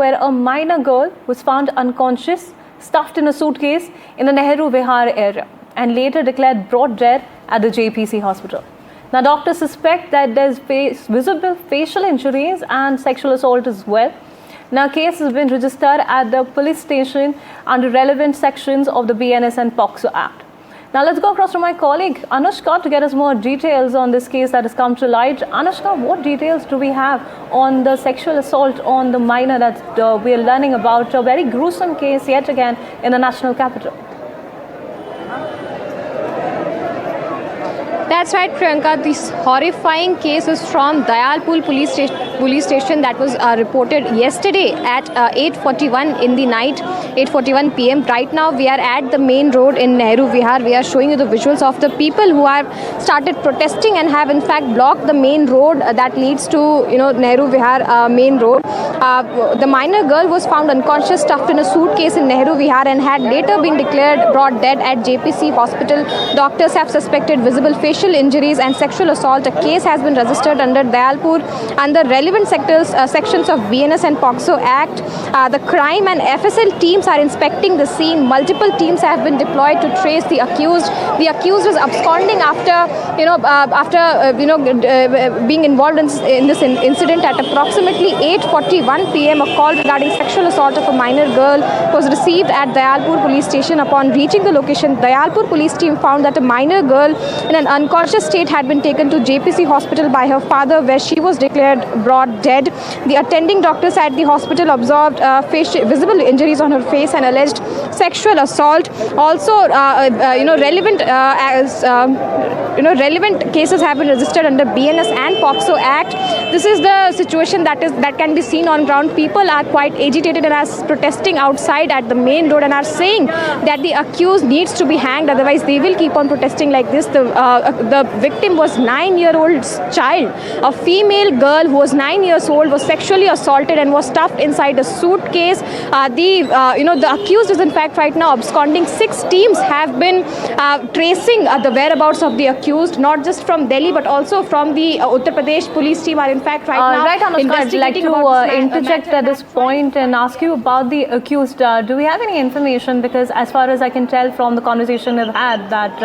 where a minor girl was found unconscious, stuffed in a suitcase in the Nehru Vihar area and later declared brought dead at the JPC hospital. Now, doctors suspect that there's visible facial injuries and sexual assault as well. Now, a case has been registered at the police station under relevant sections of the BNS and POCSO Act. Now, let's go across to my colleague Anushka to get us more details on this case that has come to light. Anushka, what details do we have on the sexual assault on the minor that we are learning about? A very gruesome case yet again in the national capital. That's right, Priyanka. This horrifying case is from Dayalpur police station that was reported yesterday at 8:41 in the night, 8:41 p.m. Right now, we are at the main road in Nehru Vihar. We are showing you the visuals of the people who have started protesting and have in fact blocked the main road that leads to Nehru Vihar main road. The minor girl was found unconscious, stuffed in a suitcase in Nehru Vihar and had later been declared brought dead at JPC hospital. Doctors have suspected visible facial injuries and sexual assault. A case has been registered under Dayalpur under relevant sections of BNS and POCSO Act. The crime and FSL teams are inspecting the scene. Multiple teams have been deployed to trace the accused. The accused is absconding after being involved in this incident at approximately 8:41 p.m. A call regarding sexual assault of a minor girl was received at Dayalpur police station. Upon reaching the location, Dayalpur police team found that a minor girl in an unconscious state had been taken to JPC hospital by her father, where she was declared brought dead. The attending doctors at the hospital observed visible injuries on her face and alleged sexual assault. Also, relevant cases have been registered under BNS and POCSO Act. This is the situation that can be seen on ground. People are quite agitated and are protesting outside at the main road and are saying that the accused needs to be hanged. Otherwise, they will keep on protesting like this. The victim was 9-year-old child. A female girl who was 9 years old was sexually assaulted and was stuffed inside a suitcase. The accused is in fact right now absconding. 6 teams have been tracing the whereabouts of the accused, not just from Delhi but also from the Uttar Pradesh police team are in fact right now investigating. I'd like to interject at this point and ask you about the accused. Do we have any information? Because as far as I can tell from the conversation I've had, that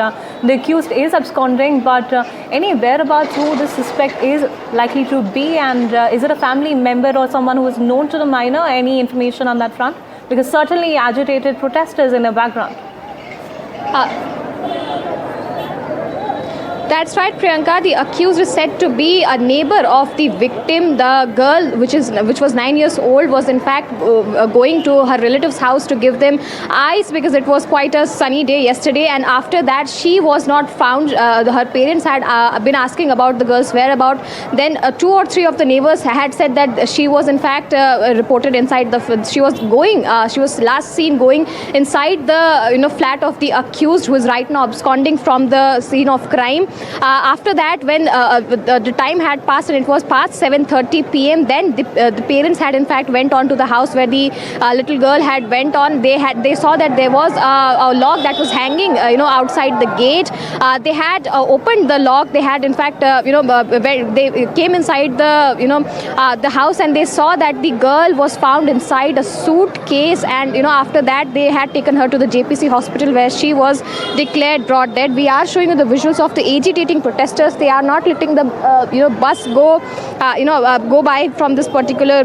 the accused is absconding, but any whereabouts who the suspect is likely to be, and is it a family member or someone who is known to the minor? Any information on that front? Because certainly agitated protesters in the background. That's right, Priyanka. The accused is said to be a neighbor of the victim. The girl, which was 9 years old, was in fact going to her relative's house to give them ice because it was quite a sunny day yesterday. And after that, she was not found. Her parents had been asking about the girl's whereabouts. Then 2 or 3 of the neighbors had said that she was in fact reported inside the. She was last seen going inside the flat of the accused, who is right now absconding from the scene of crime. After that, when the time had passed and it was past 7:30 p.m., then the parents had in fact went on to the house where the little girl had went on. They saw that there was a log that was hanging outside the gate. They had opened the log. They had in fact they came inside the house and they saw that the girl was found inside a suitcase, and after that they had taken her to the JPC hospital where she was declared brought dead. We are showing you the visuals of the agitating protesters. They are not letting the bus go by from this particular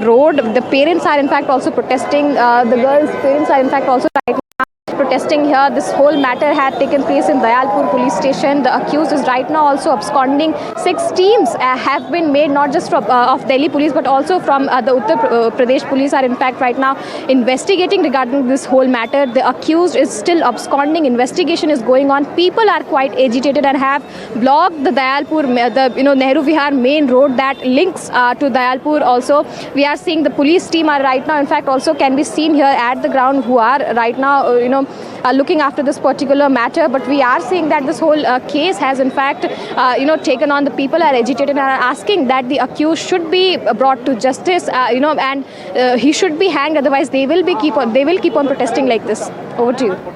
road. The parents are in fact also protesting. The girls' parents are in fact also right now protesting here. This whole matter had taken place in Dayalpur police station. The accused is right now also absconding. 6 teams have been made, not just from of Delhi police but also from the Uttar Pradesh police are in fact right now investigating regarding this whole matter. The accused is still absconding. Investigation is going on. People are quite agitated and have blocked the Dayalpur, Nehru Vihar main road that links to Dayalpur. Also, we are seeing the police team are right now in fact also can be seen here at the ground, who are right now looking after this particular matter. But we are seeing that this whole case has in fact taken on. The people are agitated and are asking that the accused should be brought to justice, and he should be hanged. Otherwise, they will keep on protesting like this. Over to you.